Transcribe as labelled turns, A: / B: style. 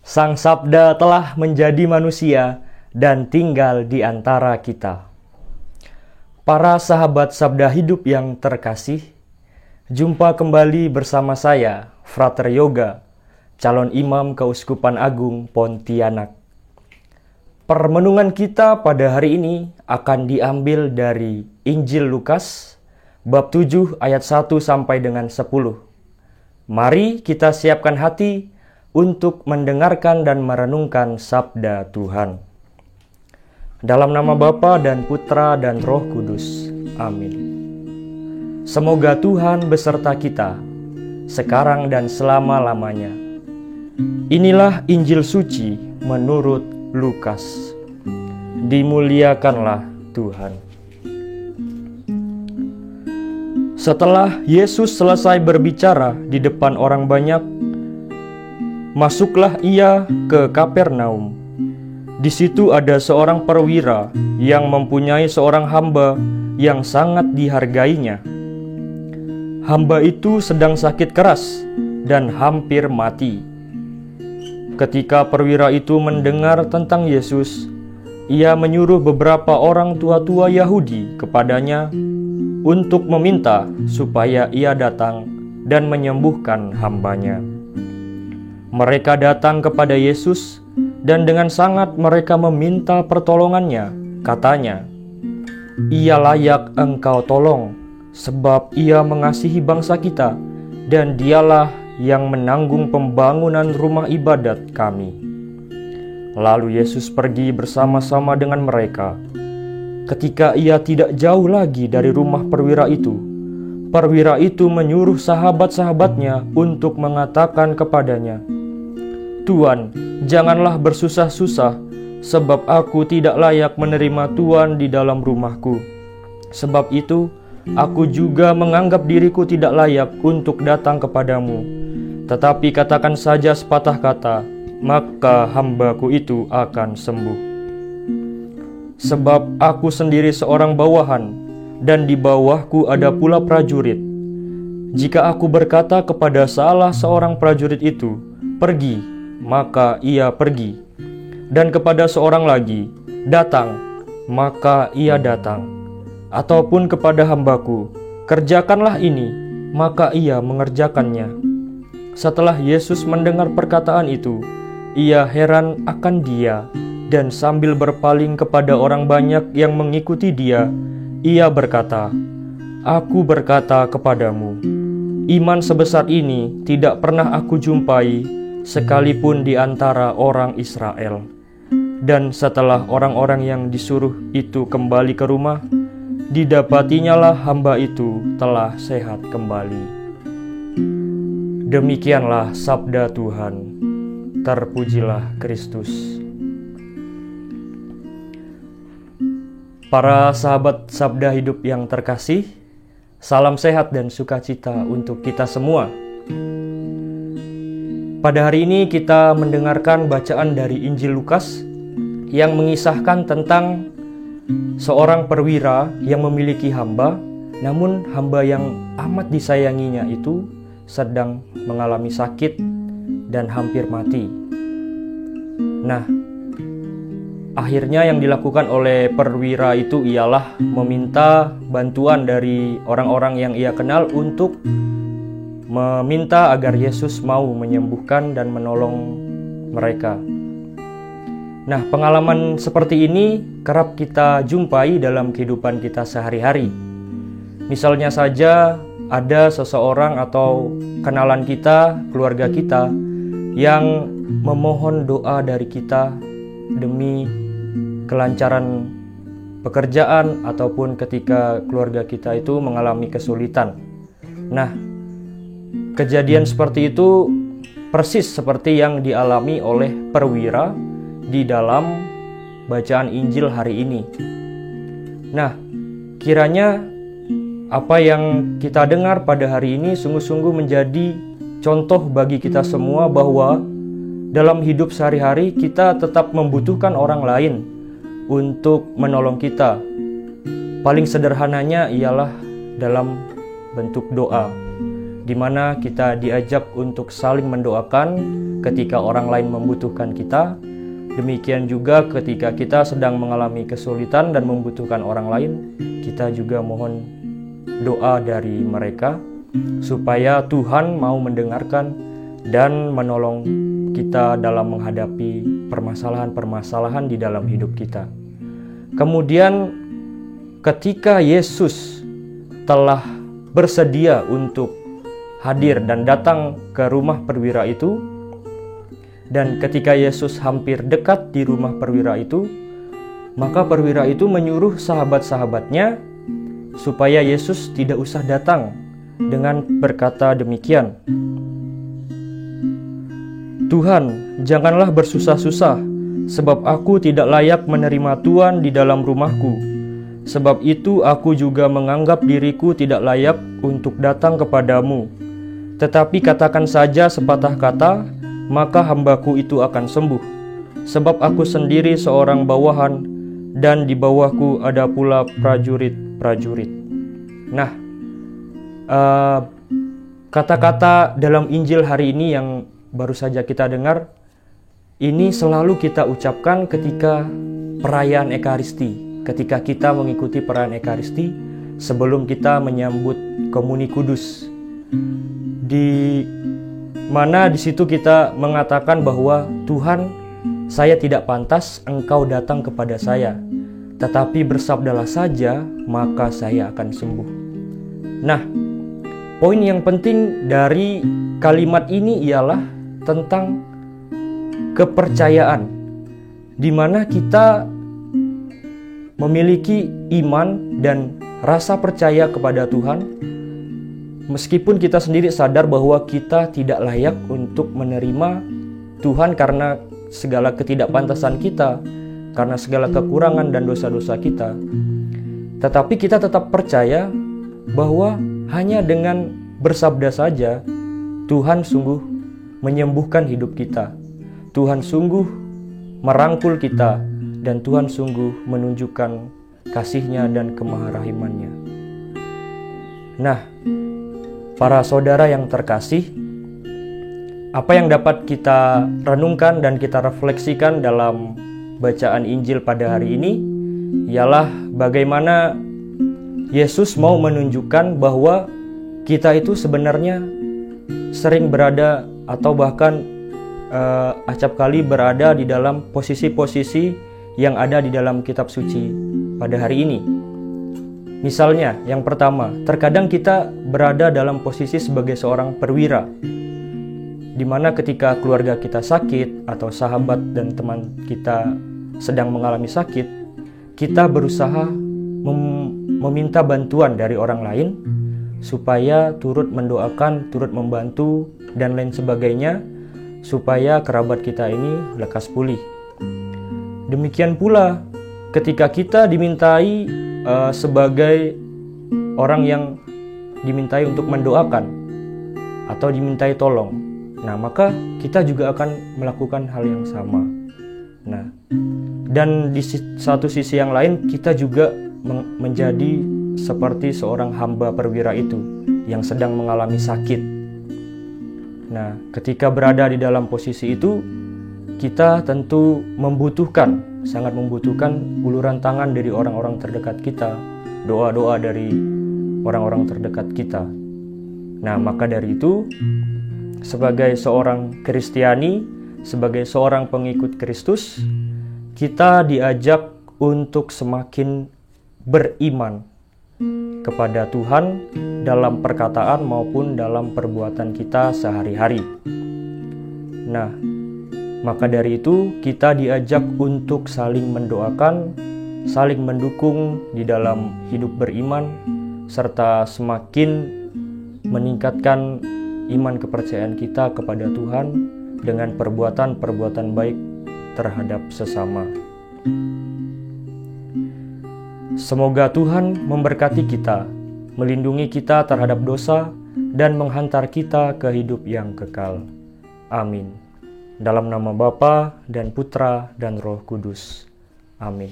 A: Sang Sabda telah menjadi manusia dan tinggal di antara kita. Para sahabat Sabda Hidup yang terkasih, jumpa kembali bersama saya, Frater Yoga, calon imam Keuskupan Agung Pontianak. Permenungan kita pada hari ini akan diambil dari Injil Lukas, bab 7 ayat 1 sampai dengan 10. Mari kita siapkan hati untuk mendengarkan dan merenungkan sabda Tuhan. Dalam nama Bapa dan Putra dan Roh Kudus. Amin. Semoga Tuhan beserta kita, sekarang dan selama-lamanya. Inilah Injil suci menurut Lukas. Dimuliakanlah Tuhan. Setelah Yesus selesai berbicara di depan orang banyak, masuklah ia ke Kapernaum. Di situ ada seorang perwira yang mempunyai seorang hamba yang sangat dihargainya. Hamba itu sedang sakit keras dan hampir mati. Ketika perwira itu mendengar tentang Yesus, ia menyuruh beberapa orang tua-tua Yahudi kepadanya untuk meminta supaya ia datang dan menyembuhkan hambanya. Mereka datang kepada Yesus dan dengan sangat mereka meminta pertolongannya. Katanya, "Ia layak engkau tolong, sebab ia mengasihi bangsa kita, dan dialah yang menanggung pembangunan rumah ibadat kami." Lalu Yesus pergi bersama-sama dengan mereka. Ketika ia tidak jauh lagi dari rumah perwira itu menyuruh sahabat-sahabatnya untuk mengatakan kepadanya, "Tuan, janganlah bersusah-susah, sebab aku tidak layak menerima Tuan di dalam rumahku. Sebab itu, aku juga menganggap diriku tidak layak untuk datang kepadamu. Tetapi katakan saja sepatah kata, maka hambaku itu akan sembuh. Sebab aku sendiri seorang bawahan, dan di bawahku ada pula prajurit. Jika aku berkata kepada salah seorang prajurit itu, 'Pergi,' maka ia pergi. Dan kepada seorang lagi, 'Datang,' maka ia datang. Ataupun kepada hambaku, 'Kerjakanlah ini,' maka ia mengerjakannya." Setelah Yesus mendengar perkataan itu, ia heran akan dia, dan sambil berpaling kepada orang banyak yang mengikuti dia, ia berkata, "Aku berkata kepadamu, iman sebesar ini tidak pernah aku jumpai sekalipun di antara orang Israel." Dan setelah orang-orang yang disuruh itu kembali ke rumah, didapatinyalah hamba itu telah sehat kembali. Demikianlah sabda Tuhan. Terpujilah Kristus. Para sahabat Sabda Hidup yang terkasih, salam sehat dan sukacita untuk kita semua. Pada hari ini kita mendengarkan bacaan dari Injil Lukas yang mengisahkan tentang seorang perwira yang memiliki hamba, namun hamba yang amat disayanginya itu sedang mengalami sakit dan hampir mati. Nah, akhirnya yang dilakukan oleh perwira itu ialah meminta bantuan dari orang-orang yang ia kenal untuk meminta agar Yesus mau menyembuhkan dan menolong mereka. Nah, pengalaman seperti ini kerap kita jumpai dalam kehidupan kita sehari-hari. Misalnya saja ada seseorang atau kenalan kita, keluarga kita, yang memohon doa dari kita demi kelancaran pekerjaan ataupun ketika keluarga kita itu mengalami kesulitan. Nah, kejadian seperti itu persis seperti yang dialami oleh perwira di dalam bacaan Injil hari ini. Nah, kiranya apa yang kita dengar pada hari ini sungguh-sungguh menjadi contoh bagi kita semua bahwa dalam hidup sehari-hari kita tetap membutuhkan orang lain untuk menolong kita. Paling sederhananya ialah dalam bentuk doa. di mana kita diajak untuk saling mendoakan ketika orang lain membutuhkan kita. Demikian juga ketika kita sedang mengalami kesulitan dan membutuhkan orang lain, kita juga mohon doa dari mereka supaya Tuhan mau mendengarkan dan menolong kita dalam menghadapi permasalahan-permasalahan di dalam hidup kita. Kemudian ketika Yesus telah bersedia untuk hadir dan datang ke rumah perwira itu, dan ketika Yesus hampir dekat di rumah perwira itu, maka perwira itu menyuruh sahabat-sahabatnya supaya Yesus tidak usah datang dengan berkata demikian, "Tuhan, janganlah bersusah-susah, sebab aku tidak layak menerima Tuhan di dalam rumahku. Sebab itu aku juga menganggap diriku tidak layak untuk datang kepadamu. Tetapi katakan saja sepatah kata, maka hambaku itu akan sembuh. Sebab aku sendiri seorang bawahan, dan di bawahku ada pula prajurit-prajurit." Nah, kata-kata dalam Injil hari ini yang baru saja kita dengar, ini selalu kita ucapkan ketika perayaan Ekaristi, ketika kita mengikuti perayaan Ekaristi sebelum kita menyambut Komuni Kudus, di mana di situ kita mengatakan bahwa Tuhan, saya tidak pantas Engkau datang kepada saya, tetapi bersabdalah saja, maka saya akan sembuh. Nah, poin yang penting dari kalimat ini ialah tentang kepercayaan, di mana kita memiliki iman dan rasa percaya kepada Tuhan, meskipun kita sendiri sadar bahwa kita tidak layak untuk menerima Tuhan karena segala ketidakpantasan kita, karena segala kekurangan dan dosa-dosa kita. Tetapi kita tetap percaya bahwa hanya dengan bersabda saja, Tuhan sungguh menyembuhkan hidup kita. Tuhan sungguh merangkul kita, dan Tuhan sungguh menunjukkan kasih-Nya dan kemaharahiman-Nya. Nah, para saudara yang terkasih, apa yang dapat kita renungkan dan kita refleksikan dalam bacaan Injil pada hari ini ialah bagaimana Yesus mau menunjukkan bahwa kita itu sebenarnya sering berada atau bahkan acap kali berada di dalam posisi-posisi yang ada di dalam kitab suci pada hari ini. Misalnya, yang pertama, terkadang kita berada dalam posisi sebagai seorang perwira, di mana ketika keluarga kita sakit atau sahabat dan teman kita sedang mengalami sakit, kita berusaha meminta bantuan dari orang lain supaya turut mendoakan, turut membantu, dan lain sebagainya, supaya kerabat kita ini lekas pulih. Demikian pula ketika kita dimintai sebagai orang yang dimintai untuk mendoakan atau dimintai tolong, nah maka kita juga akan melakukan hal yang sama. Nah, dan di satu sisi yang lain kita juga menjadi seperti seorang hamba perwira itu yang sedang mengalami sakit. Nah, ketika berada di dalam posisi itu, kita tentu sangat membutuhkan uluran tangan dari orang-orang terdekat kita, doa-doa dari orang-orang terdekat kita. Nah, maka dari itu, sebagai seorang Kristiani, sebagai seorang pengikut Kristus, kita diajak untuk semakin beriman kepada Tuhan dalam perkataan maupun dalam perbuatan kita sehari-hari. Nah, maka dari itu kita diajak untuk saling mendoakan, saling mendukung di dalam hidup beriman, serta semakin meningkatkan iman kepercayaan kita kepada Tuhan dengan perbuatan-perbuatan baik terhadap sesama. Semoga Tuhan memberkati kita, melindungi kita terhadap dosa, dan menghantar kita ke hidup yang kekal. Amin. Dalam nama Bapa dan Putra dan Roh Kudus. Amin.